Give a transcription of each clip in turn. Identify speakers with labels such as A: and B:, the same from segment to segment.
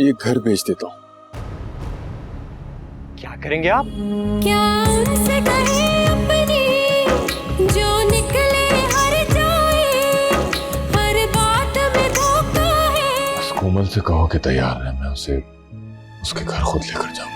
A: ये घर बेच देता हूँ।
B: क्या करेंगे आप?
C: क्या उनसे कहे अपनी जो निकले हर जाए, हर बात में धोखा है।
A: बस कोमल से कहो कि तैयार है, मैं उसे उसके घर खुद लेकर जाऊंगा।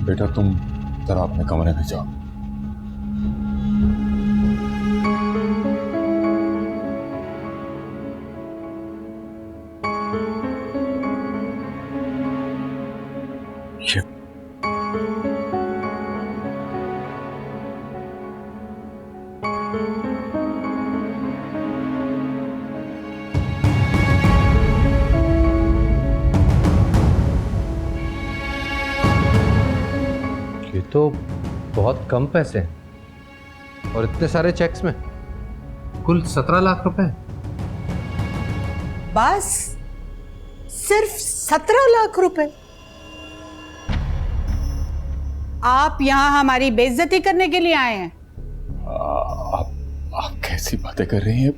A: बेटा तुम जरा अपने कमरे में जाओ। ये
D: तो बहुत कम पैसे हैं और इतने सारे चेक्स में कुल 17 लाख रुपए।
E: बस सिर्फ 17 लाख रुपए? आप यहां हमारी बेइज्जती करने के लिए आए हैं?
A: आप कैसी बातें कर रही हैं?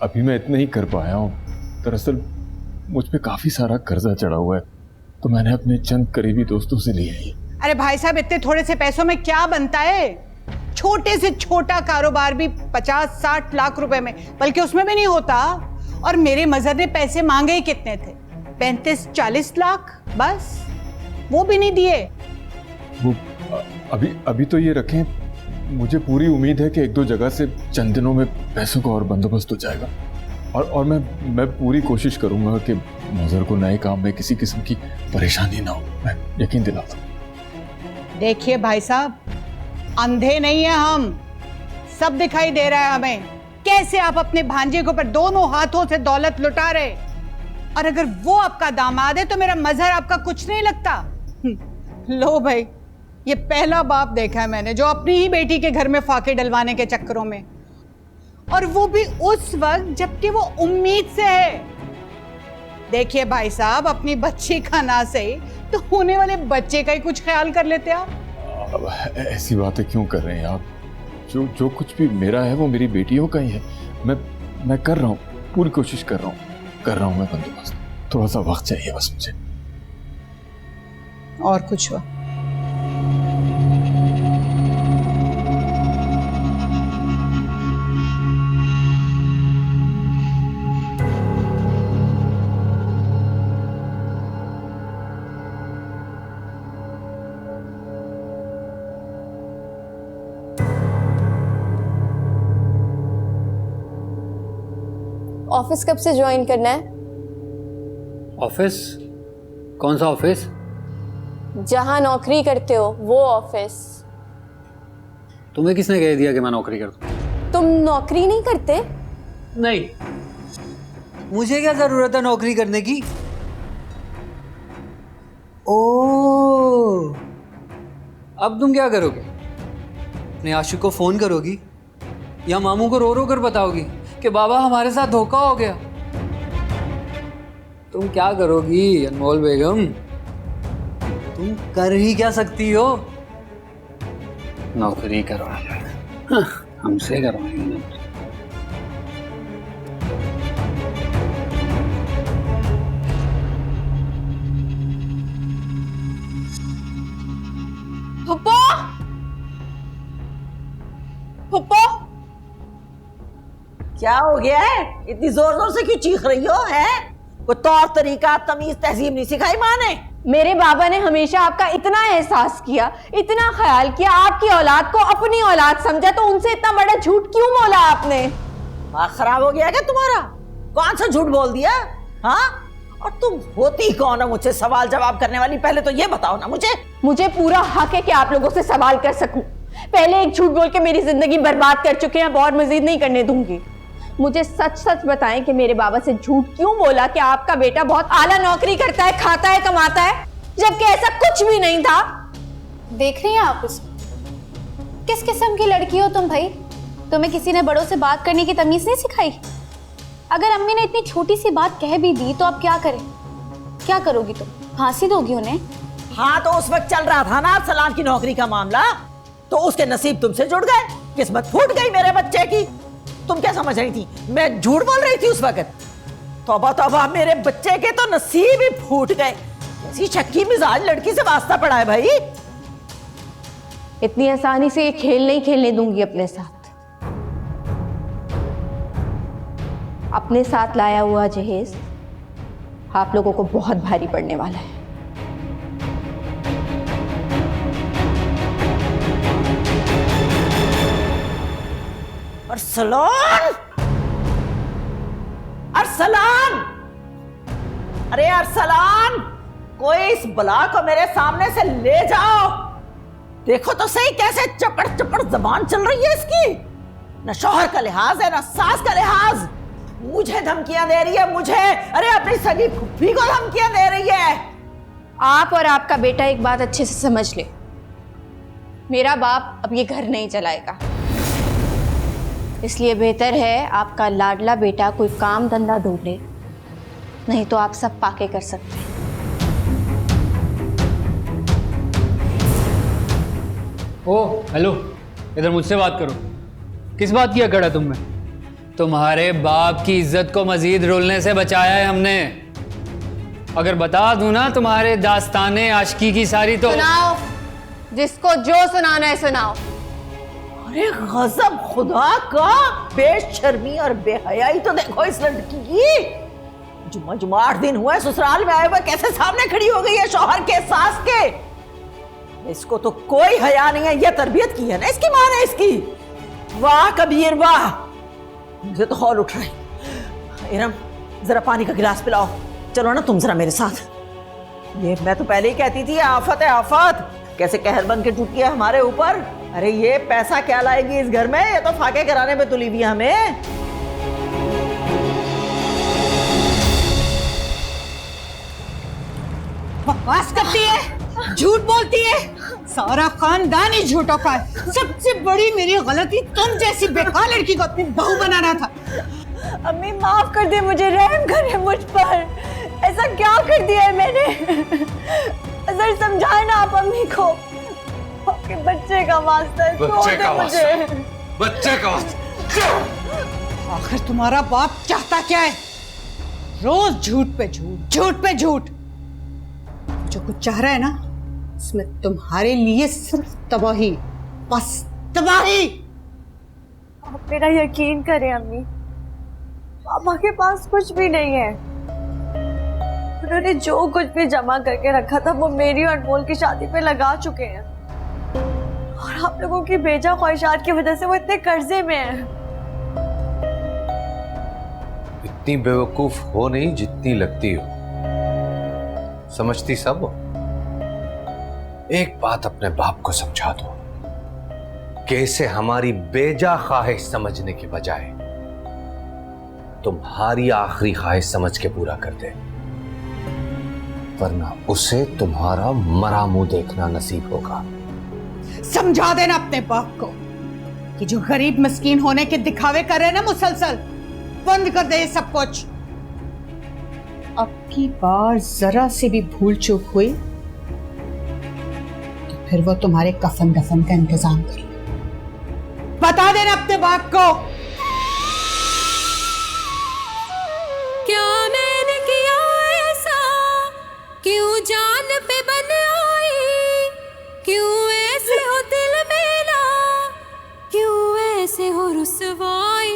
A: अभी मैं इतना ही कर पाया हूँ। दरअसल मुझ पे काफी सारा कर्जा चढ़ा हुआ है, तो मैंने अपने चंद करीबी दोस्तों से लिया है।
E: अरे भाई साहब, इतने थोड़े से पैसों में क्या बनता है? छोटे से छोटा कारोबार भी 50-60 लाख रुपए में, बल्कि उसमें भी नहीं होता। और मेरे मजहर ने पैसे मांगे ही कितने थे? 35-40 लाख, बस वो भी नहीं दिए।
A: वो अभी तो ये रखें, मुझे पूरी उम्मीद है कि एक दो जगह से चंद दिनों में पैसों का और बंदोबस्त हो जाएगा। और मैं पूरी कोशिश करूंगा कि मजहर को नए काम में किसी किस्म की परेशानी ना हो, मैं यकीन दिलाता हूं।
E: देखिए भाई साहब, अंधे नहीं है हम, सब दिखाई दे रहा है हमें कैसे आप अपने भांजे के ऊपर दोनों हाथों से दौलत लुटा रहे। और अगर वो आपका दामाद है तो मेरा मजहर आपका कुछ नहीं लगता। लो भाई, ये पहला बाप देखा है मैंने जो अपनी ही बेटी के घर में फाके डलवाने के चक्करों में, और वो भी उस वक्त जबकि वो उम्मीद से है। देखिए भाई साहब, अपनी बच्ची का ना सही तो होने वाले बच्चे का ही कुछ ख्याल कर लेते आप।
A: अब ऐसी बातें क्यों कर रहे हैं आप? जो कुछ भी मेरा है वो मेरी बेटियों का ही है। मैं कर रहा हूँ, पूरी कोशिश कर रहा हूँ मैं बंदोबस्त। थोड़ा सा वक्त चाहिए बस मुझे।
E: और कुछ हुआ?
F: ऑफिस कब से ज्वाइन करना है?
G: ऑफिस? कौन सा ऑफिस?
F: जहां नौकरी करते हो वो ऑफिस।
G: तुम्हें किसने कह दिया कि मैं नौकरी करता हूँ?
F: तुम नौकरी नहीं करते?
G: नहीं। मुझे क्या जरूरत है नौकरी करने की? ओह, अब तुम क्या करोगे? अपने आशिक को फोन करोगी या मामू को रो रो कर बताओगी कि बाबा हमारे साथ धोखा हो गया? तुम क्या करोगी अनमोल बेगम? तुम कर ही क्या सकती हो? नौकरी करवा लो। हमसे करवाएंगे नौकरी।
F: पप्पा, पप्पा,
H: क्या हो गया है? इतनी जोर जोर से क्यों चीख रही हो? है कोई तौर तरीका तमीज तहजीब नहीं सिखाई माँ ने?
F: मेरे बाबा ने हमेशा आपका इतना एहसास किया, इतना ख्याल किया, आपकी औलाद को अपनी औलाद समझा, तो उनसे इतना बड़ा झूठ क्यों बोला आपने?
H: दिमाग खराब हो गया क्या तुम्हारा? कौन सा झूठ बोल दिया? हाँ, और तुम होती कौन है मुझसे सवाल जवाब करने वाली? पहले तो ये बताओ ना मुझे।
F: मुझे पूरा हक है कि आप लोगों से सवाल कर सकूं। पहले एक झूठ बोल के मेरी जिंदगी बर्बाद कर चुके हैं, अब और मजीद नहीं करने दूंगी। मुझे सच सच बताएं कि मेरे बाबा से झूठ क्यों बोला कि आपका बेटा बहुत आला नौकरी करता है, खाता है, कमाता है, जबकि ऐसा कुछ भी नहीं था।
I: देख रही हैं आप उसको
B: किस किस्म की लड़की हो तुम भाई? तुम्हें किसी ने बड़ों से बात करने की तमीज नहीं सिखाई? अगर अम्मी ने इतनी छोटी सी बात कह भी दी तो अब क्या करें? क्या करोगी तुम? फांसी दोगी उन्हें?
H: हाँ तो उस वक्त चल रहा था ना सलाम की नौकरी का मामला, तो उसके नसीब तुमसे जुड़ गए, किस्मत फूट गई मेरे बच्चे की। तुम क्या समझ रही थी मैं झूठ बोल रही थी उस वक्त? तौबा तौबा, मेरे बच्चे के तो नसीब ही फूट गए। ऐसी शक्की मिजाज लड़की से वास्ता पड़ा है भाई।
F: इतनी आसानी से ये खेल नहीं खेलने दूंगी अपने साथ। अपने साथ लाया हुआ जहेज आप लोगों को बहुत भारी पड़ने वाला है।
H: अरसलान, अरसलान, अरे अरसलान, कोई इस बला को मेरे सामने से ले जाओ। देखो तो सही कैसे चपड़ चपड़ जबान चल रही है इसकी। न शौहर का लिहाज है न सास का लिहाज। मुझे धमकियां दे रही है, मुझे, अरे अपनी सगी फुफ्फी को धमकियां दे रही है।
F: आप और आपका बेटा एक बात अच्छे से समझ ले, मेरा बाप अब ये घर नहीं चलाएगा। इसलिए बेहतर है आपका लाडला बेटा कोई काम धंधा ढूंढ ले, नहीं तो आप सब पाके कर सकते हैं।
G: ओ हेलो, इधर मुझसे बात करो। किस बात की अकड़ है तुम में? तुम्हारे बाप की इज्जत को मजीद रुलने से बचाया है हमने। अगर बता दूं ना तुम्हारे दास्ताने आशिकी की सारी, तो
F: सुनाओ, जिसको जो सुनाना है सुनाओ।
H: अरे गजब खुदा का, बेशर्मी और बेहयाई तो देखो इस लड़की की। जुम्मा जुम्मा 8 दिन हुआ है ससुराल में आए हुए, कैसे सामने खड़ी हो गई है शौहर के, सास के। इसको तो कोई हया नहीं है, ये तरबियत की है ना इसकी माँ ने इसकी। वाह कबीर वाह, मुझे तो हौल उठ रहा है। इरम जरा पानी का गिलास पिलाओ, चलो ना तुम जरा मेरे साथ। ये मैं तो पहले ही कहती थी आफत है आफत, कैसे कहर बन के टूटी है हमारे ऊपर। अरे ये पैसा क्या लाएगी इस घर में, ये तो फाके कराने पे तुली हुई है हमें।
E: बकवास करती है, झूठ बोलती है, सारा खानदान ही झूठों का है। सबसे बड़ी मेरी गलती तुम जैसी बेकार लड़की को अपनी बहू बनाना था।
F: अम्मी माफ कर दे मुझे, रहम करे मुझ पर। ऐसा क्या कर दिया है मैंने? सर समझाए ना आप अम्मी को। आपके बच्चे का वास्ता है,
D: बच्चे का वास्ता,
F: मुझे।
D: बच्चे का वास्ता।
E: आखिर तुम्हारा बाप चाहता क्या है? रोज झूठ पे झूठ, झूठ पे झूठ। जो कुछ चाह रहा है ना, उसमें तुम्हारे लिए सिर्फ तबाही, बस तबाही।
I: आप मेरा यकीन करें अम्मी, पापा के पास कुछ भी नहीं है। उन्होंने जो कुछ भी जमा करके रखा था वो मेरी और अनमोल की शादी पे लगा चुके हैं, और आप लोगों की बेजा ख्वाहिशात की वजह से वो इतने कर्जे में हैं।
D: इतनी बेवकूफ हो नहीं जितनी लगती हो, समझती सब हो। एक बात अपने बाप को समझा दो कि इसे हमारी बेजा ख्वाहिश समझने के बजाय तुम्हारी आखिरी ख्वाहिश समझ के पूरा कर दे, वरना उसे तुम्हारा मरा मुंह देखना नसीब होगा।
E: समझा देना अपने बाप को कि जो गरीब मिस्कीन होने के दिखावे कर रहे हैं ना मुसलसल, बंद कर दे ये सब कुछ। अब की बार जरा से भी भूल चूक हुई तो फिर वो तुम्हारे कफन दफन का इंतजाम कर ले। बता देना अपने बाप को।
C: क्या मैंने किया ऐसा, क्यों जान पे बन आई, क्यों ऐसे हो दिल मेरा, क्यों ऐसे हो रुसवाई।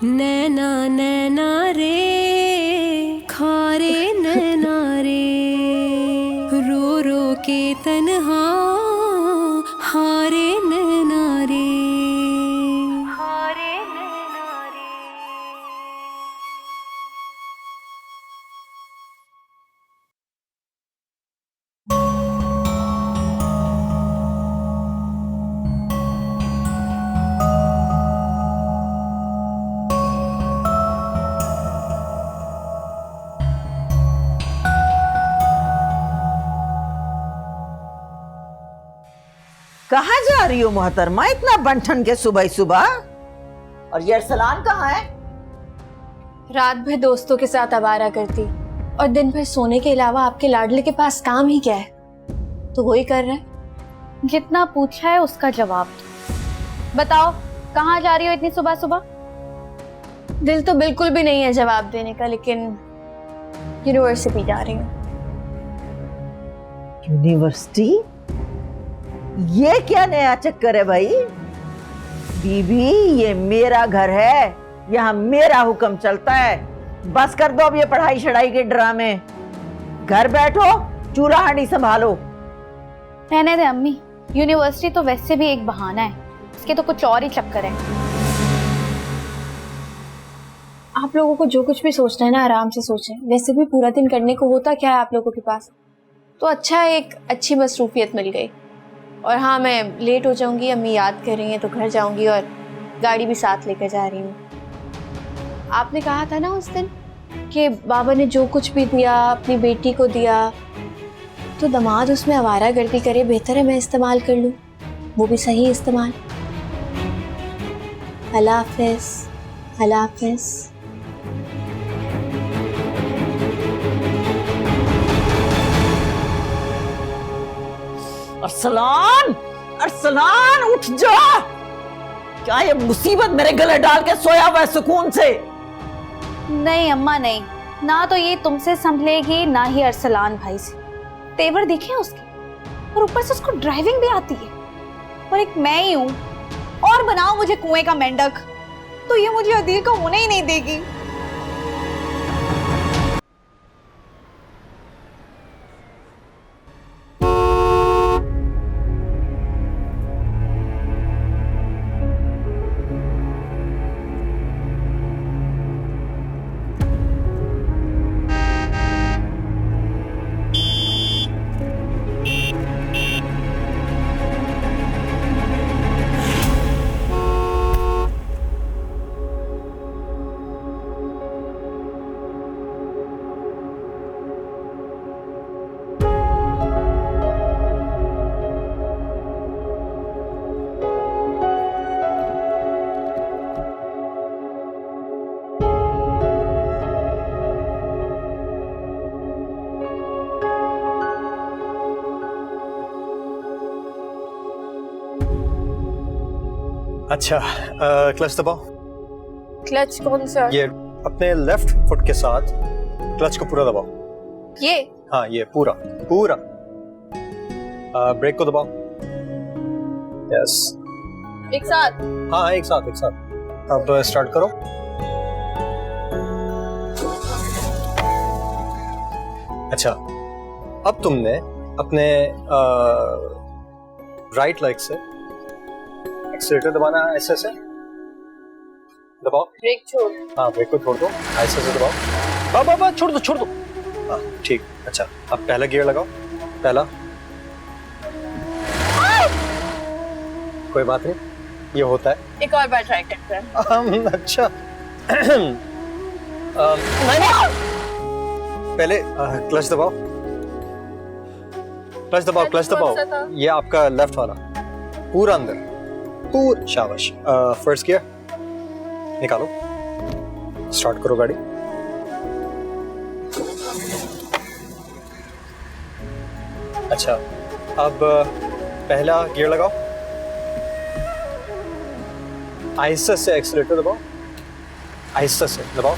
C: नैना नैना रे, खारे नैना रे, रो रो के तन्हा हारे नैना रे, हारे नैना रे।
H: कहाँ जा रही हो मोहतरमा इतना बंठन के सुबह सुबह? और ये अरसलान कहाँ है?
F: रात भर दोस्तों के साथ आवारा करती और दिन भर सोने के अलावा आपके लाडले के पास काम ही क्या है, तो वही कर रहा है।
B: जितना पूछा है उसका जवाब दो। बताओ कहाँ जा रही हो इतनी सुबह सुबह?
F: दिल तो बिल्कुल भी नहीं है जवाब देने का, लेकिन यूनिवर्सिटी जा रही हूँ।
H: यूनिवर्सिटी? ये क्या नया चक्कर है भाई? बीबी ये मेरा घर है, यहाँ मेरा हुक्म चलता है। बस कर दो अब ये पढ़ाई शढ़ाई के ड्रामे। घर बैठो, चूल्हा हांडी संभालो।
B: रहने दे अम्मी, यूनिवर्सिटी तो वैसे भी एक बहाना है, इसके तो कुछ और ही चक्कर है।
F: आप लोगों को जो कुछ भी सोचना है ना आराम से सोचें, वैसे भी पूरा दिन करने को होता क्या है आप लोगों के पास। तो अच्छा है एक अच्छी मसरूफियत मिल गई। और हाँ, मैं लेट हो जाऊंगी, अम्मी याद कर रही हैं तो घर जाऊंगी और गाड़ी भी साथ लेकर जा रही हूँ। आपने कहा था ना उस दिन कि बाबा ने जो कुछ भी दिया अपनी बेटी को दिया, तो दामाद उसमें आवारागर्दी करे, बेहतर है मैं इस्तेमाल कर लूँ, वो भी सही इस्तेमाल। अल्लाह हाफ़िज़, अल्लाह हाफ़िज़।
H: अरसलान, अरसलान उठ जा। क्या ये मुसीबत मेरे गले डाल के सोया हुआ है सुकून से?
B: नहीं अम्मा नहीं, ना तो ये तुमसे संभलेगी ना ही अरसलान भाई से। तेवर देखे उसके, और ऊपर से उसको ड्राइविंग भी आती है, और एक मैं ही हूँ। और बनाओ मुझे कुएं का मेंढक, तो ये मुझे अदील का होने ही नहीं देगी।
J: अच्छा, क्लच दबाओ।
F: क्लच कौन सा?
J: ये अपने लेफ्ट फुट के साथ क्लच को पूरा दबाओ।
F: ये?
J: हाँ ये पूरा पूरा। ब्रेक को दबाओ। यस,
F: एक साथ?
J: हाँ एक साथ एक साथ। अब स्टार्ट करो। अच्छा, अब तुमने अपने राइट लेग से एक्सीलरेटर दबाना है, ऐसे से दबाओ।
F: ब्रेक छोड़।
J: हाँ ब्रेक को छोड़ दो, ऐसे से दबाओ। बा छोड़ दो। हाँ ठीक। अच्छा, अब पहला गियर लगाओ। पहला, कोई बात नहीं, ये होता है।
F: एक और बार ट्राई करते हैं।
J: अच्छा नहीं, पहले क्लच दबाओ। क्लच दबाओ। ये आपका लेफ्ट वाला पूरा अंदर, पूरा। शाबाश। फर्स्ट गियर निकालो, स्टार्ट करो गाड़ी। अच्छा, अब पहला गियर लगाओ, आहिस्ता से एक्सीलरेटर दबाओ। आहिस्ता से दबाओ,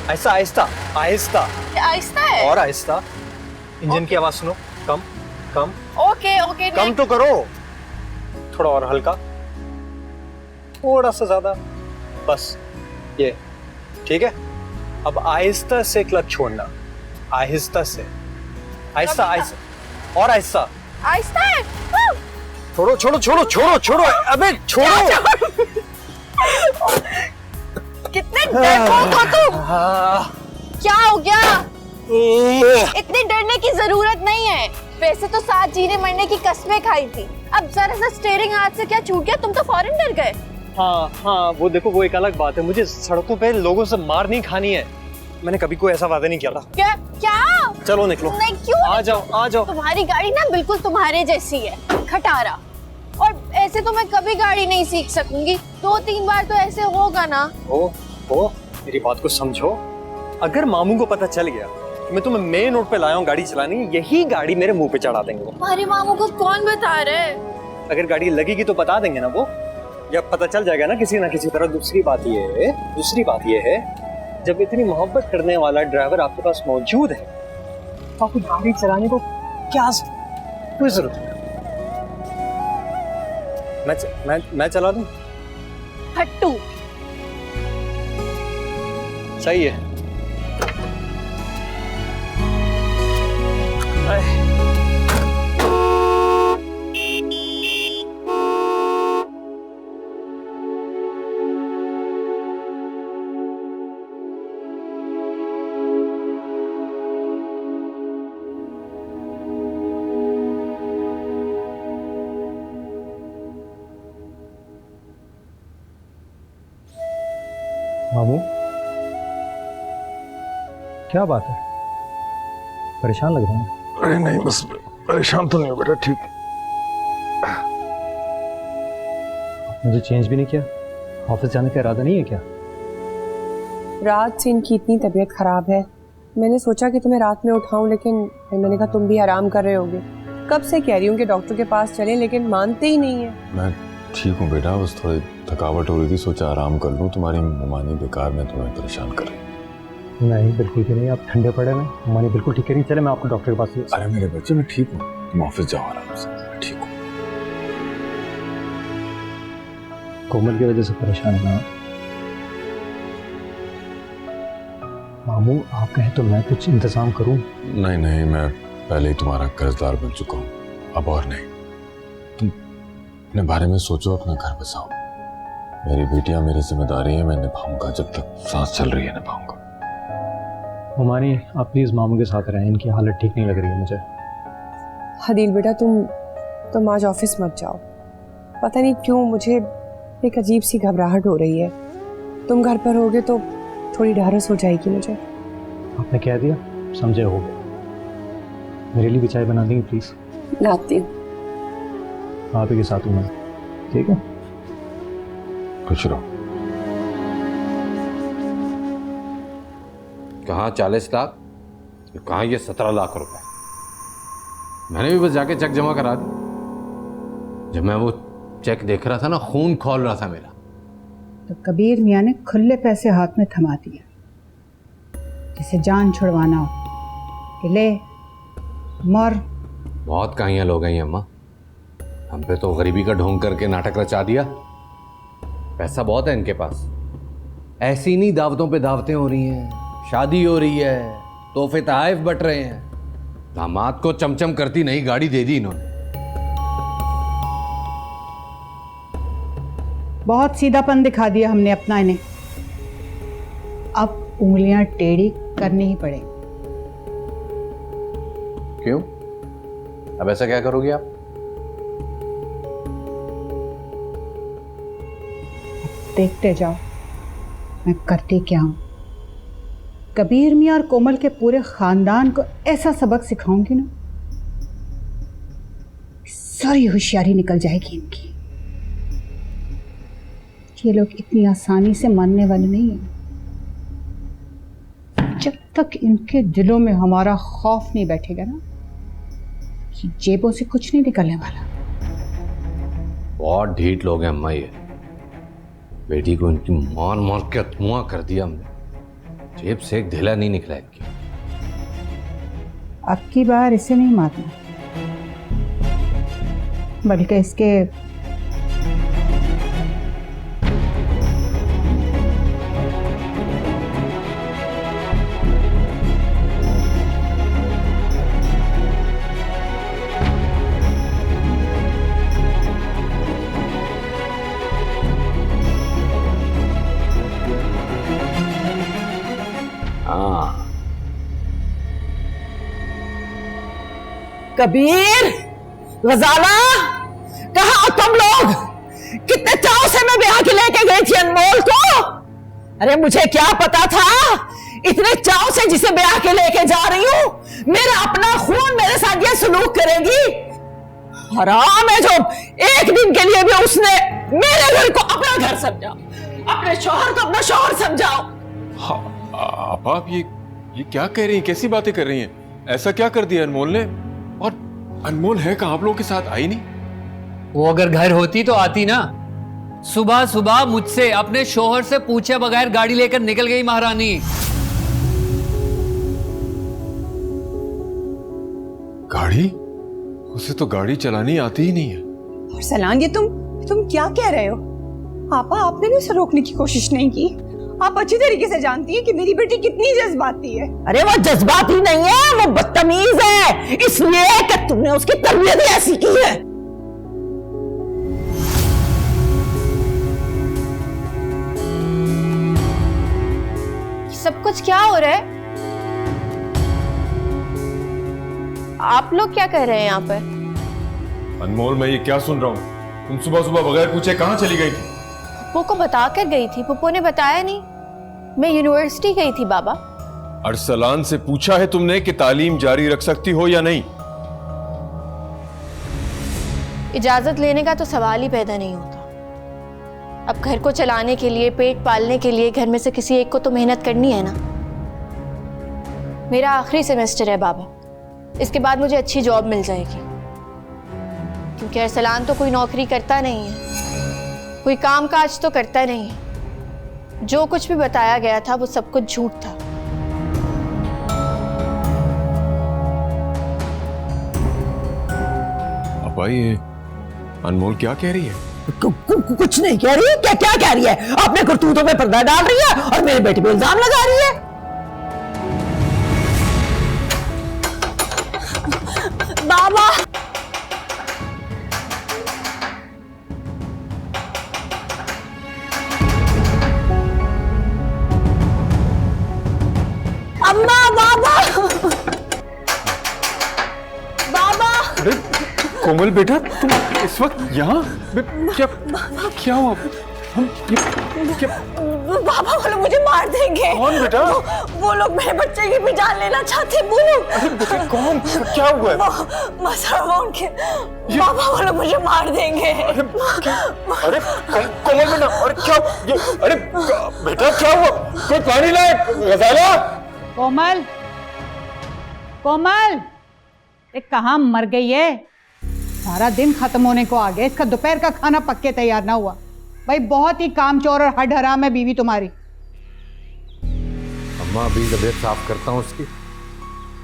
J: आहिस्ता आहिस्ता आहिस्ता
F: आहिस्ता है
J: और आहिस्ता। इंजन की आवाज सुनो। कम कम।
F: ओके
J: कम तो करो, थोड़ा और हल्का, थोड़ा सा ज्यादा, बस ये ठीक है। अब आहिस्ता से क्लच छोड़ना, आहिस्ता से, आहिस्ता आहिस्ता और आहिस्ता।
F: आहिस्ता है।
J: छोड़ो, अबे छोड़ो।
F: कितने डरपोक हो तुम। क्या हो गया? इतनी डरने की जरूरत नहीं है। वैसे तो साथ जीने मरने की कस्में खाई थी, अब जरा सा स्टीयरिंग हाथ से क्या छूट गया, तुम तो फौरन डर गए।
J: हाँ वो देखो, वो एक अलग बात है। मुझे सड़कों पे लोगों से मार नहीं खानी है। मैंने कभी कोई ऐसा वादा नहीं किया था।
F: क्या? चलो
J: निकलो।
F: नहीं, क्यों?
J: आ जाओ।
F: तुम्हारी गाड़ी ना बिल्कुल तुम्हारे जैसी है, खटारा। और
I: ऐसे तो मैं कभी गाड़ी नहीं सीख सकूंगी, 2-3 बार तो ऐसे होगा ना।
J: ओ मेरी बात को समझो। अगर मामू को पता चल गया कि मैं तुम्हें मेन रोड पे लाया हूँ गाड़ी चलाने, यही गाड़ी मेरे मुंह पे चढ़ा देंगे वो।
I: हमारे मामू को कौन बता रहे?
J: अगर गाड़ी लगेगी तो बता देंगे ना वो, या पता चल जाएगा ना किसी तरह। दूसरी बात ये है जब इतनी मोहब्बत करने वाला ड्राइवर आपके पास मौजूद है तो आपको गाड़ी चलाने को क्या कोई जरूरत है? मैं चला दूं?
I: हट्टू।
J: सही है।
K: मामू, क्या बात है? परेशान लग रहे हैं।
A: अरे नहीं, बस परेशान तो नहीं हो बेटा, ठीक।
K: मुझे चेंज भी नहीं किया? ऑफिस जाने का इरादा नहीं है क्या?
L: रात से इनकी इतनी तबीयत खराब है, मैंने सोचा कि तुम्हें रात में उठाऊं, लेकिन फिर मैंने कहा तुम भी आराम कर रहे होगे। कब से कह रही हूँ कि डॉक्टर के पास चलें, लेकिन मानते ही नहीं है।
A: मैं ठीक हूँ बेटा, बस थोड़ी थकावट हो रही थी, सोचा आराम कर लूँ। तुम्हारी ममानी बेकार में तुम्हें परेशान कर रही।
K: नहीं, बिल्कुल भी नहीं। आप ठंडे पड़े में, ममानी बिल्कुल ठीक है। चले मैं आपको डॉक्टर के पास ले।
A: अरे मेरे बच्चे, मैं ठीक हूँ, तुम ऑफिस जाओ आराम से, मैं ठीक हूँ।
K: कोमल की वजह से परेशान है ना मामू? आप कहें तो मैं कुछ इंतजाम करूं?
A: नहीं, मैं पहले ही तुम्हारा कर्जदार बन चुका हूँ, अब और नहीं। तुम अपने बारे में सोचो, अपना घर बसाओ। मेरी बेटियां मेरी जिम्मेदारी है, मैं निभाऊंगा, जब तक सांस चल रही है निभाऊंगा।
K: ममानी, आप प्लीज मामू के साथ रहें, इनकी हालत ठीक नहीं लग रही है मुझे।
L: हदील बेटा, तुम आज ऑफिस मत जाओ। पता नहीं क्यों मुझे एक अजीब सी घबराहट हो रही है। तुम घर पर होगे तो थोड़ी ढारस हो जाएगी मुझे।
K: आपने कह दिया, समझे, हो गया। मेरे लिए भी चाय बना देंगे प्लीज?
L: लाती हूँ।
K: आप ही के साथ हूँ मैं, ठीक है?
A: खुश रहो।
D: कहाँ 40 लाख, कहाँ ये 17 लाख रुपए? मैंने भी बस जाके चेक जमा करा दी। जब मैं वो चेक देख रहा था ना, खून खौल रहा था मेरा।
E: तो कबीर मियाँ ने खुले पैसे हाथ में थमा दिया, जिसे जान छुड़वाना हो कि ले मर।
D: बहुत कहानियां लोग हैं अम्मा, हम पे तो गरीबी का ढोंग करके नाटक रचा दिया। पैसा बहुत है इनके पास, ऐसी नहीं दावतों पे दावतें हो रही हैं, शादी हो रही है, तोहफे तहाइफ बट रहे हैं। दामाद को चमचम करती नई गाड़ी दे दी इन्होंने।
E: बहुत सीधापन दिखा दिया हमने अपना इन्हें, अब उंगलियां टेढ़ी करनी ही पड़े।
D: क्यों? अब ऐसा क्या करोगे आप?
E: देखते जाओ मैं करती क्या हूं। कबीर मियाँ और कोमल के पूरे खानदान को ऐसा सबक सिखाऊंगी ना, सारी होशियारी निकल जाएगी इनकी। ये लोग इतनी आसानी से मानने वाले नहीं हैं। जब तक इनके दिलों में हमारा खौफ नहीं बैठेगा ना, कि जेबों से कुछ नहीं निकलने वाला।
D: बहुत ढीठ लोग हैं अम्मा ये। बेटी को इनकी मार मार के अधमुआ कर दिया हमने, जेब से एक ढेला नहीं निकला इनकी।
E: अब की बार इसे नहीं मारना, बल्कि इसके
H: कबीर, गजाला, कहाँ हो तुम लोग? कितने चाव से मैं ब्याह के लेके गई थी अनमोल को। अरे मुझे क्या पता था इतने चाव से जिसे ब्याह के लेके जा रही हूं, मेरा अपना खून मेरे साथ ये सलूक करेगी। हराम है जो एक दिन के लिए भी उसने मेरे घर को अपना घर समझा, अपने शौहर को अपना शौहर समझाओ।
A: आप ये क्या कह रही हैं, कैसी बातें कर रही हैं? ऐसा क्या कर दिया अनमोल ने? और अनमोल है कहाँ? आप लोगों के साथ आई नहीं?
G: वो अगर घर होती तो आती ना। सुबह सुबह मुझसे अपने शोहर से पूछे बगैर गाड़ी लेकर निकल गई महारानी।
A: गाड़ी? उसे तो गाड़ी चलानी आती ही नहीं है।
L: और सलान, ये तुम क्या कह रहे हो? पापा, आपने भी उसे रोकने की कोशिश नहीं की। आप अच्छी तरीके से जानती हैं कि मेरी बेटी कितनी जज्बाती है।
H: अरे वो जज्बाती नहीं है, वो बदतमीज है, इसलिए कि तुमने उसकी तरबियत ही ऐसी की है।
F: सब कुछ क्या हो रहा है? आप लोग क्या कह रहे हैं यहाँ पर?
A: अनमोल, मैं ये क्या सुन रहा हूँ? तुम सुबह सुबह बगैर पूछे कहाँ चली गई थी?
F: पप्पू को बता कर गई थी। पप्पू ने बताया नहीं। मैं यूनिवर्सिटी गई थी बाबा।
A: अरसलान से पूछा है तुमने कि तालीम जारी रख सकती हो या नहीं?
F: इजाजत लेने का तो सवाल ही पैदा नहीं होता। अब घर को चलाने के लिए, पेट पालने के लिए घर में से किसी एक को तो मेहनत करनी है ना। मेरा आखिरी सेमेस्टर है बाबा, इसके बाद मुझे अच्छी जॉब मिल जाएगी, क्योंकि अरसलान तो कोई नौकरी करता नहीं है, कोई काम काज तो करता नहीं है। जो कुछ भी बताया गया था वो सब कुछ झूठ था।
A: अब ये अनमोल क्या कह रही है?
H: कुछ नहीं कह रही है। क्या कह रही है? अपने करतूतों पे पर्दा डाल रही है और मेरे बेटे पे इल्जाम लगा रही है।
F: बाबा, अम्मा, बाबा, बाबा।
A: अरे कोमल बेटा, तुम इस वक्त यहाँ? क्या हुआ? क्या?
F: बाबा, वो लोग मुझे मार देंगे।
A: कौन बेटा?
F: वो लोग मेरे बच्चे की भी जान लेना चाहते। वो लोग।
A: अरे बेटे, कौन? क्या हुआ है?
F: बाबा, वो लोग मुझे मार देंगे।
A: अरे कोमल बेटा, अरे क्या? अरे बेटा, क्या हुआ? कोई पानी लाए? गजाला?
E: कोमल, कोमल, एक कहाँ मर गई है? सारा दिन खत्म होने को आ गया, इसका दोपहर का खाना पक के तैयार ना हुआ। भाई बहुत ही कामचोर और हड हराम है बीवी तुम्हारी।
D: अम्मा, अभी तबीयत साफ करता हूँ उसकी।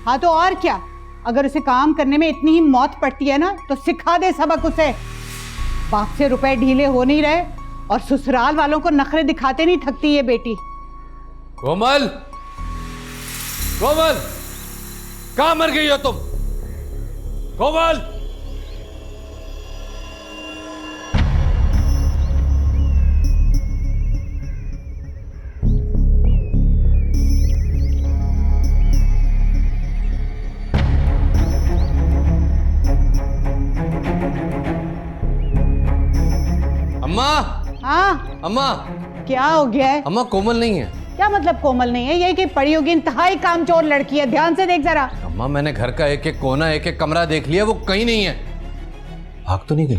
E: हाँ तो और क्या, अगर उसे काम करने में इतनी ही मौत पड़ती है ना तो सिखा दे सबक उसे। बाप से रुपए ढीले हो नहीं रहे और ससुराल वालों को नखरे दिखाते नहीं थकती ये बेटी।
D: कोमल, कोमल, कहाँ मर गई हो तुम? कोमल! अम्मा!
E: हाँ
D: अम्मा!
E: क्या हो गया है?
D: अम्मा, कोमल नहीं है।
E: क्या मतलब कोमल नहीं है? ये कि पड़ी होगी, इंतहाई कामचोर लड़की है, ध्यान से देख जरा।
D: अम्मा, मैंने घर का एक एक कोना, एक एक कमरा देख लिया, वो कहीं नहीं है। भाग तो नहीं गई?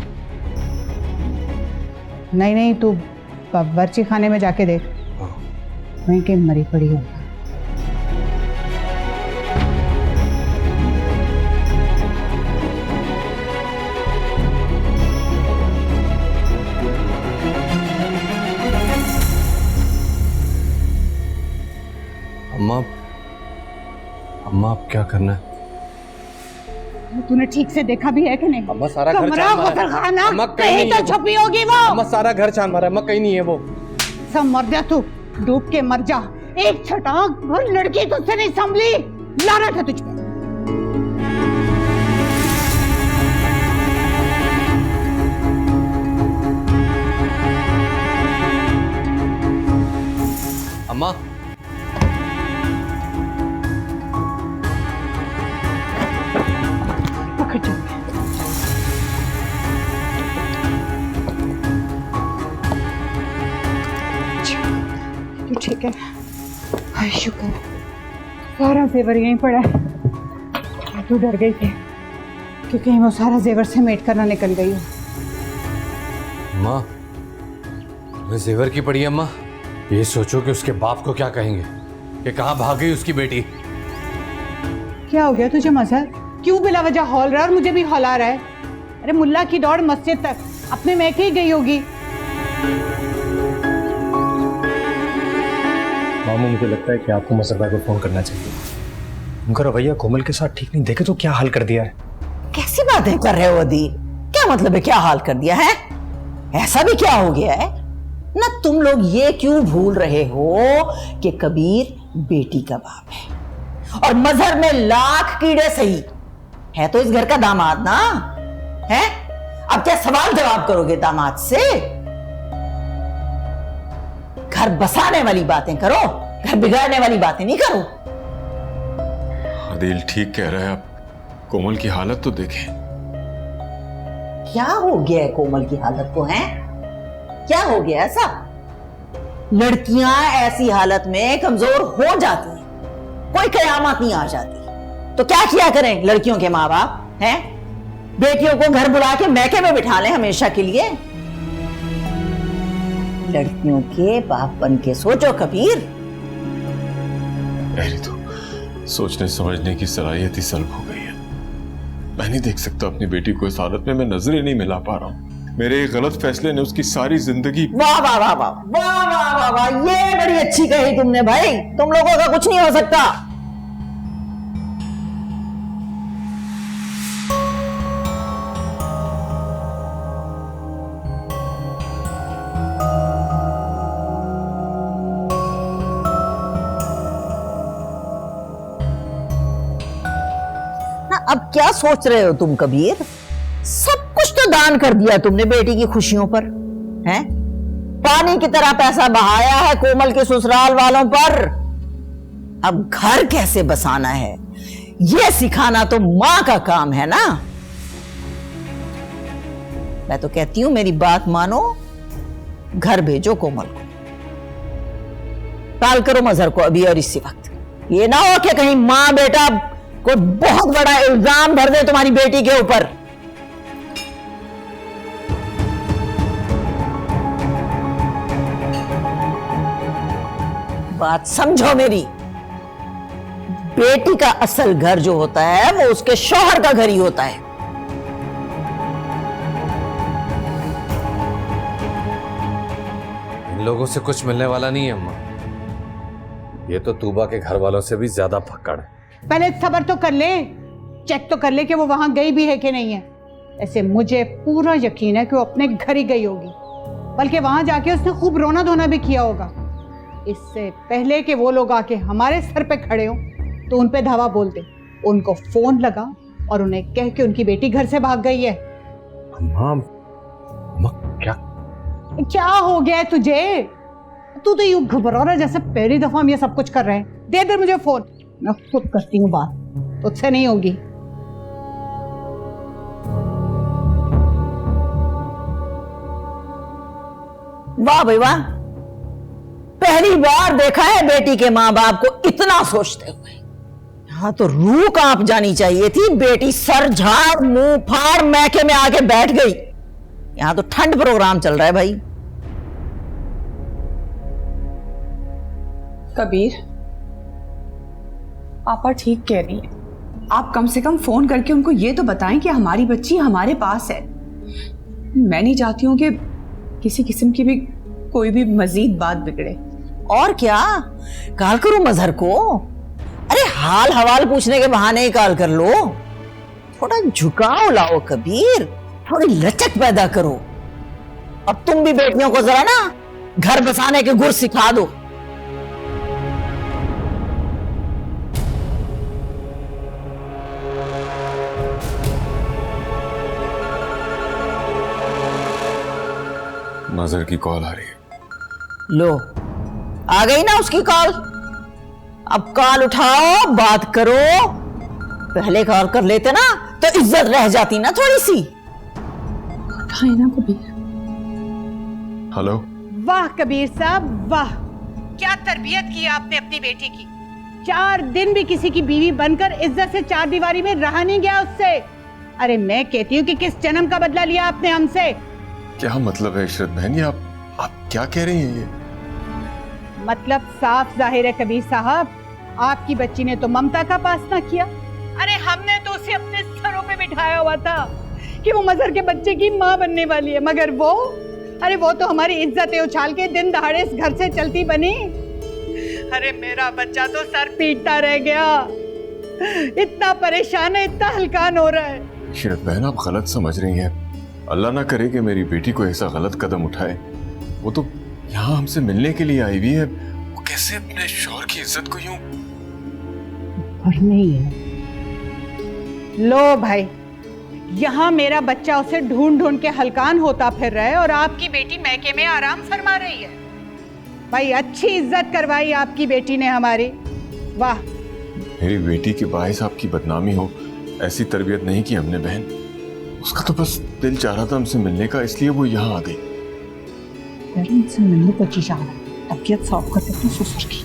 E: नहीं, तू बावर्ची खाने में जाके देख, वहीं के मरी पड़ी हो।
D: अम्मा, अब क्या करना है?
E: तूने ठीक से देखा भी है कि नहीं?
D: अम्मा, सारा घर
E: कमरा,
D: छान मारा है।
E: गुसलखाना,
D: अम्मा,
E: कहीं तो छुपी होगी वो।
D: अम्मा, सारा घर छान मारा है। अम्मा, कहीं नहीं है वो।
E: सब मर जा तू, डूब के मर जा। एक छटाक और लड़की तुझसे नहीं संभली, लानत है तुझ पे।
D: अम्मा,
E: पकड़ जा। तू ठीक है? हाय शुक्र, सारा जेवर यहीं पड़ा है। तू डर गई थी, कि कहीं वो सारा जेवर समेट कर ना निकल गई हो।
D: अम्मा, मैं जेवर की पड़ी अम्मा। ये सोचो कि उसके बाप को क्या कहेंगे कि कहाँ भाग गई उसकी बेटी।
E: क्या हो गया तुझे मजहर? क्यों बिला वजह हौल रहा है और मुझे भी हौला रहा है? अरे मुल्ला की दौड़ मस्जिद तक अपने मैके ही गई होगी।
K: मामू, मुझे लगता है कि आपको मजहर भाई को फोन करना चाहिए। उनका रवैया कोमल के साथ ठीक नहीं, देखे तो क्या हाल कर दिया है।
H: कैसी बातें कर रहे हो अदील? क्या मतलब है क्या हाल कर दिया है? ऐसा भी क्या हो गया है ना? तुम लोग ये क्यों भूल रहे हो कि कबीर बेटी का बाप है और मजहर में लाख कीड़े सही है तो इस घर का दामाद ना है। अब क्या सवाल जवाब करोगे दामाद से? घर बसाने वाली बातें करो, घर बिगाड़ने वाली बातें नहीं करो।
A: आदिल ठीक कह रहा है। आप कोमल की हालत तो देखें।
H: क्या हो गया है कोमल की हालत को? है क्या हो गया ऐसा? लड़कियां ऐसी हालत में कमजोर हो जाती हैं, कोई कयामत नहीं आ जाती। तो क्या किया करें लड़कियों के माँ बाप? हैं बेटियों को घर बुला के मैके में बिठा लें हमेशा के लिए? लड़कियों के बाप बन के सोचो कबीर।
A: मेरी तो सोचने समझने की सलाहियत ही सल्ब हो गई है। मैं नहीं देख सकता अपनी बेटी को इस हालत में। मैं नजरें नहीं मिला पा रहा हूँ। मेरे एक गलत फैसले ने उसकी सारी जिंदगी।
H: वाह वाह वाह वाह वाह वाह वाह वाह, ये बड़ी अच्छी कही तुमने भाई। तुम लोगों का कुछ नहीं हो सकता। अब क्या सोच रहे हो तुम कबीर? सब कुछ तो दान कर दिया तुमने बेटी की खुशियों पर, हैं? पानी की तरह पैसा बहाया है कोमल के ससुराल वालों पर। अब घर कैसे बसाना है ये सिखाना तो मां का काम है ना। मैं तो कहती हूं मेरी बात मानो, घर भेजो कोमल को। टाल करो मजहर को अभी और इसी वक्त। ये ना हो कि कहीं मां बेटा कोई बहुत बड़ा इल्जाम भर दे तुम्हारी बेटी के ऊपर। बात समझो मेरी। बेटी का असल घर जो होता है वो उसके शौहर का घर ही होता है।
D: इन लोगों से कुछ मिलने वाला नहीं है अम्मा। ये तो तूबा के घर वालों से भी ज्यादा फक्कड़ है।
E: पहले सबर तो कर ले, चेक तो कर ले कि वो वहां गई भी है कि नहीं है। ऐसे मुझे पूरा यकीन है कि वो अपने घर ही गई होगी, बल्कि वहां जाके उसने खूब रोना धोना भी किया होगा। इससे पहले कि वो लोग आके हमारे सर पे खड़े हो तो उन पे धावा बोल दे। उनको फोन लगा और उन्हें कह के उनकी बेटी घर से भाग गई है।
D: अम्मा
E: क्या हो गया है तुझे? तू तो यूं घबरा रहा जैसे पहली दफा हम ये सब कुछ कर रहे हैं। दे दे मुझे फोन, मैं खुद करती हूँ बात, तुझसे नहीं होगी।
H: वाह भाई वाह, पहली बार देखा है बेटी के माँ बाप को इतना सोचते हुए। यहाँ तो रूह कांप जानी चाहिए थी। बेटी सर झाड़ मुंह फाड़ मैके में आके बैठ गई। यहाँ तो ठंड प्रोग्राम चल रहा है भाई।
L: कबीर, आपा ठीक कह रही है। आप कम से कम फोन करके उनको ये तो बताएं कि हमारी बच्ची हमारे पास है। मैं नहीं चाहती हूँ कि किसी किस्म की भी कोई भी मजीद बात बिगड़े।
H: और क्या, कॉल करो मजहर को। अरे हाल हवाल पूछने के बहाने ही कॉल कर लो। थोड़ा झुकाव लाओ कबीर, थोड़ी लचक पैदा करो। अब तुम भी बेटियों को जरा ना घर बसाने के गुर सिखा दो।
A: मजहर की कॉल आ रही है।
H: लो, आ गई ना उसकी कॉल। अब कॉल उठाओ, बात करो। पहले कॉल कर लेते ना तो इज्जत रह जाती ना थोड़ी सी।
L: उठाए ना कबीर।
A: हेलो।
E: वाह कबीर साहब वाह, क्या तरबियत की आपने अपनी बेटी की। 4 दिन भी किसी की बीवी बनकर इज्जत से 4 दीवारी में रहा नहीं गया उससे। अरे मैं कहती हूँ कि किस जन्म का बदला लिया आपने हमसे?
A: क्या मतलब है इशरत बहन, ये आप क्या कह रही हैं? ये
E: मतलब साफ जाहिर है कबीर साहब, आपकी बच्ची ने तो ममता का पास ना किया। अरे हमने तो उसे अपने सरों पे बिठाया हुआ था कि वो मजहर के बच्चे की माँ बनने वाली है, मगर वो तो हमारी इज्जतें उछाल के दिन दहाड़े इस घर से चलती बनी। अरे मेरा बच्चा तो सर पीटता रह गया, इतना परेशान है, इतना हलकान हो रहा है।
A: इशरत बहन, आप गलत समझ रही हैं। अल्लाह ना करे कि मेरी बेटी को ऐसा गलत कदम उठाए। वो तो यहाँ हमसे मिलने के लिए आई हुई है, वो कैसे अपने शौहर की इज्जत को यूं?
E: और नहीं है। लो भाई, यहाँ मेरा बच्चा उसे ढूंढ ढूंढ के हलकान होता फिर रहा है और आपकी बेटी मैके में आराम फरमा रही है। भाई अच्छी इज्जत करवाई आपकी बेटी ने हमारी, वाह।
A: मेरी बेटी के बायस आपकी बदनामी हो, ऐसी तरबियत नहीं की हमने बहन। उसका तो बस दिल चाह रहा था हमसे मिलने का, इसलिए वो यहाँ आ गई।
E: इनसे मिलने को जी चाह रहा है, तबीयत साफ कर सकती ससुर की।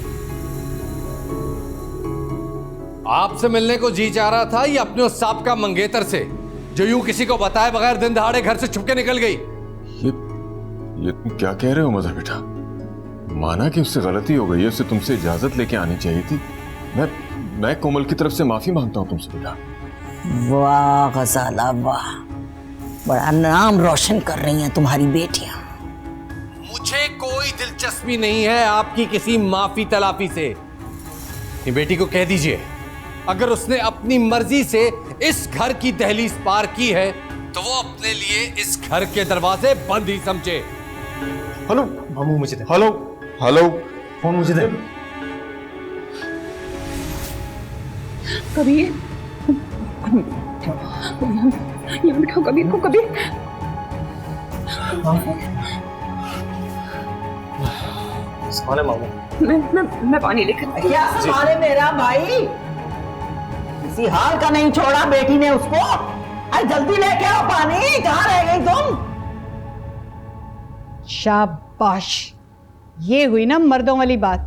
D: आपसे मिलने को जी चाह रहा था या अपने उस सांप का मंगेतर से, जो यूं किसी को बताए बगैर दिन दहाड़े घर से छुपके निकल गई?
A: ये तुम क्या कह रहे हो मजहर बेटा? माना कि उससे गलती हो गई है, उसे तुमसे इजाजत लेके आनी चाहिए थी। मैं कोमल की तरफ से माफी मांगता हूँ तुमसे बेटा।
H: वाह गजाला वाह, बड़ा नाम रोशन कर रही हैं तुम्हारी बेटियां।
D: मुझे कोई दिलचस्पी नहीं है आपकी किसी माफी तलाफी से। ये बेटी को कह दीजिए, अगर उसने अपनी मर्जी से इस घर की दहलीज पार की है तो वो अपने लिए इस घर के दरवाजे बंद ही समझे।
K: हेलो मामू, मुझे दे।
A: हेलो हेलो,
K: फोन मुझे दे।
E: कबीर, ये बिठाओ कबीर को। कबीर
K: संभाले मामू।
E: मैं पानी लेकर।
H: क्या संभाले मेरा भाई? किसी हाल का नहीं छोड़ा बेटी ने उसको। अरे जल्दी लेके आओ पानी, कहाँ रह गई तुम?
E: शाबाश, ये हुई ना मर्दों वाली बात।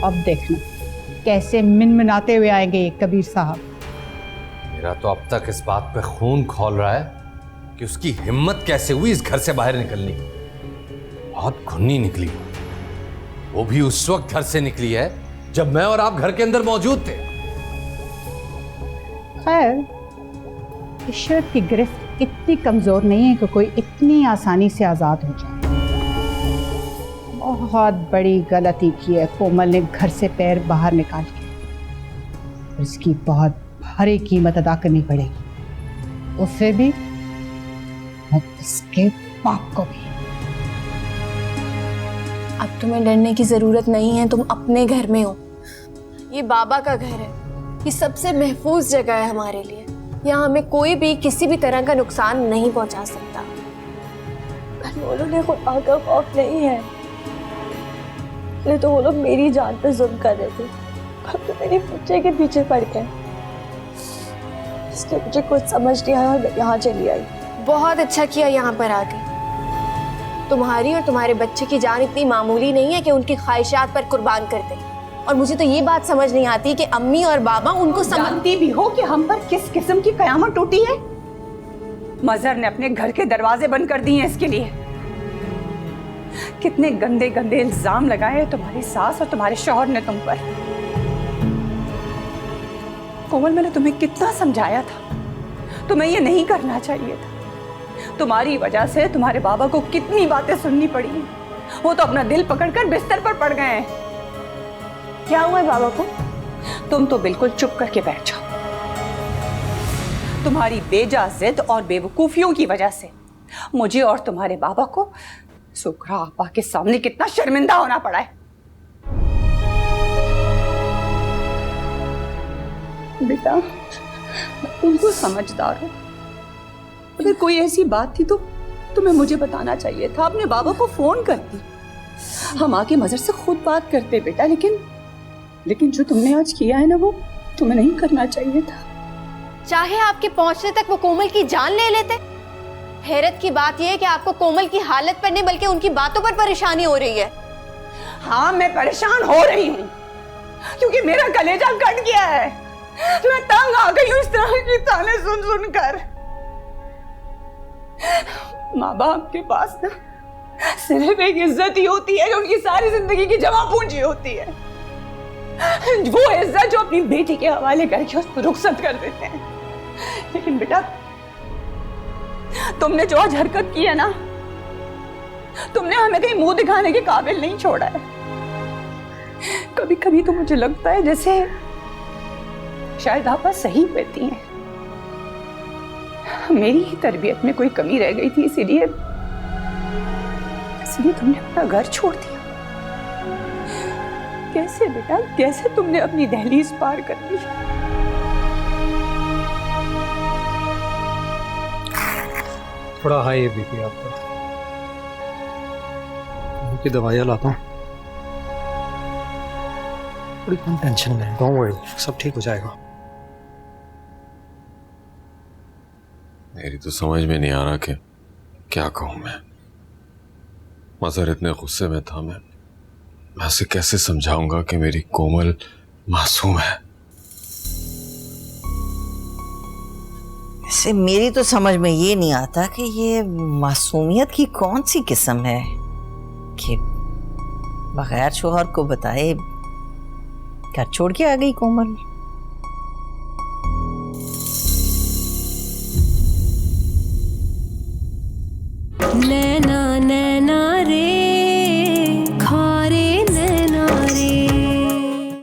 E: अब देखना कैसे मिनमिनाते हुए आएंगे ये कबीर साहब।
D: मेरा तो अब तक इस बात पे खून खौल रहा है कि उसकी हिम्मत कैसे हुई इस घर से बाहर निकलने की। बहुत घुन्नी निकली, वो भी उस वक्त घर से निकली है जब मैं और आप घर के अंदर मौजूद थे।
E: खैर, इशरत की गिरफ्त इतनी कमजोर नहीं है कि कोई इतनी आसानी से आजाद हो जाए। बहुत बड़ी गलती की है कोमल ने घर से पैर बाहर निकाल के। इसकी बहुत भारी कीमत अदा करनी पड़ेगी, उसे भी और इसके बाप को भी।
F: अब तुम्हें डरने की जरूरत नहीं है, तुम अपने घर में हो। ये बाबा का घर है, ये सबसे महफूज जगह है हमारे लिए। यहाँ हमें कोई भी किसी भी तरह का नुकसान नहीं पहुंचा सकता।
I: अनमोलों ने खुदा का खौफ नहीं है, नहीं तो वो लोग मेरी जान पे जुल्म कर रहे थे, अब तो मेरे बच्चे के पीछे पड़ गए। इसलिए मुझे कुछ समझ नहीं आया और मैं यहाँ चली आई।
F: बहुत अच्छा किया यहाँ पर आके। तुम्हारी और तुम्हारे बच्चे की जान इतनी मामूली नहीं है कि उनकी ख्वाहिशात पर कुर्बान कर दें। और मुझे तो ये बात समझ नहीं आती कि अम्मी और बाबा उनको
E: जानती भी हो कि हम पर किस किस्म की कयामत टूटी है। मजहर ने अपने घर के दरवाजे बंद कर दिए हैं इसके लिए। कितने गंदे गंदे इल्जाम लगाए तुम्हारी सास और तुम्हारे शौहर ने तुम पर। कोमल, मैंने तुम्हें कितना समझाया था, तुम्हें ये नहीं करना चाहिए था। तुम्हारी वजह से तुम्हारे बाबा को कितनी बातें सुननी पड़ी। वो तो अपना दिल पकड़कर बिस्तर पर पड़ गए हैं।
F: क्या हुआ है बाबा को?
E: तुम तो बिल्कुल चुप करके बैठ जाओ। तुम्हारी बेजा जिद और बेवकूफियों की वजह से मुझे और तुम्हारे बाबा को सुखरा आपा के सामने कितना शर्मिंदा होना पड़ा है। बेटा, तुमको समझदार हो, अगर कोई ऐसी बात थी तो तुम्हें मुझे बताना चाहिए था। अपने बाबा को फोन करती, हम आके मजहर से खुद बात करते बेटा। लेकिन जो तुमने आज किया है ना, वो तुम्हें नहीं करना चाहिए था।
F: चाहे आपके पहुंचने तक वो कोमल की जान ले लेते। हैरत की बात यह है कि आपको कोमल की हालत पर नहीं बल्कि उनकी बातों पर परेशानी हो रही है।
E: हाँ, मैं परेशान हो रही हूँ क्योंकि मेरा कलेजा कट गया है। मैं तंग आ गई हूँ इस तरह की ताने सुन सुन कर। माँ बाप के पास ना सिर्फ एक इज्जत ही होती है जो उनकी सारी जिंदगी की जमा पूंजी होती है। वो इज्जत जो अपनी बेटी के हवाले करके उसको रुखसत कर देते हैं। लेकिन बेटा, तुमने जो आज हरकत की है ना, तुमने हमें कहीं मुंह दिखाने के काबिल नहीं छोड़ा है। कभी कभी तो मुझे लगता है जैसे शायद आप सही कहती हैं, मेरी ही तरबियत में कोई कमी रह गई थी, इसीलिए तुमने अपना घर छोड़ दिया। कैसे बेटा, कैसे तुमने अपनी दहलीज पार कर ली?
J: थोड़ा हाई है बीपी आपका, उनकी दवाइयाँ लाता हूँ। थोड़ी कम टेंशन में, डोंट वरी, सब ठीक हो जाएगा।
D: मेरी तो समझ में नहीं आ रहा कि क्या कहूं मैं। मजहर इतने गुस्से में था, मैं उसे कैसे समझाऊंगा कि मेरी कोमल मासूम है।
H: ऐसे मेरी तो समझ में ये नहीं आता कि ये मासूमियत की कौन सी किस्म है कि बगैर शोहर को बताए घर छोड़ के आ गई कोमल।